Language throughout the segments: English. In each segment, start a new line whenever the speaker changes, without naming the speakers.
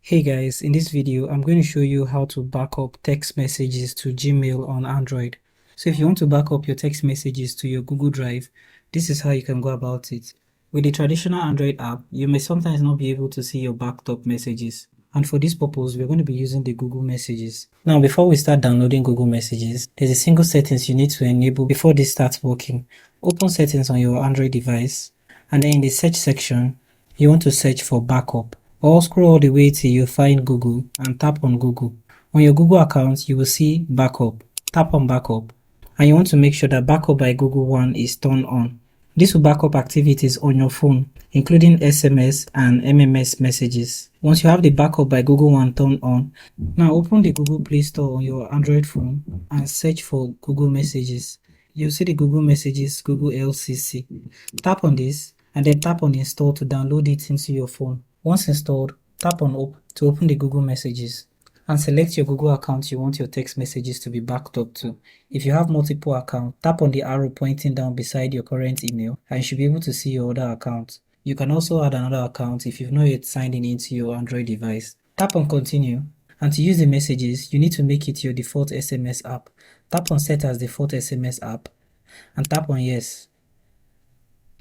Hey guys, in this video, I'm going to show you how to back up text messages to Gmail on Android. So if you want to back up your text messages to your Google Drive, this is how you can go about it. With the traditional Android app, you may sometimes not be able to see your backed up messages. And for this purpose, we're going to be using the Google Messages. Now, before we start downloading Google Messages, there's a single settings you need to enable before this starts working. Open settings on your Android device, and then in the search section, you want to search for backup. Or scroll all the way till you find Google and tap on Google. On your Google account, you will see backup. Tap on backup. And you want to make sure that backup by Google One is turned on. This will back up activities on your phone, including SMS and MMS messages. Once you have the backup by Google One turned on, now open the Google Play Store on your Android phone and search for Google Messages. You'll see the Google Messages, Google LCC. Tap on this and then tap on install to download it into your phone. Once installed, tap on Open to open the Google Messages and select your Google account you want your text messages to be backed up to. If you have multiple accounts, tap on the arrow pointing down beside your current email and you should be able to see your other accounts. You can also add another account if you've not yet signed in into your Android device. Tap on Continue, and to use the messages, you need to make it your default SMS app. Tap on Set as default SMS app and tap on Yes.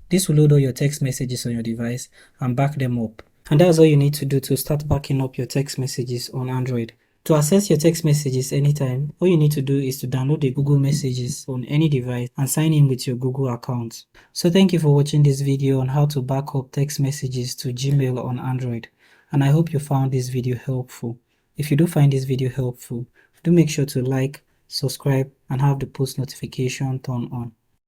This will load all your text messages on your device and back them up. And that's all you need to do to start backing up your text messages on Android. To access your text messages anytime, all you need to do is to download the Google Messages on any device and sign in with your Google account. So thank you for watching this video on how to back up text messages to Gmail on Android. And I hope you found this video helpful. If you do find this video helpful, do make sure to like, subscribe, and have the post notification turned on.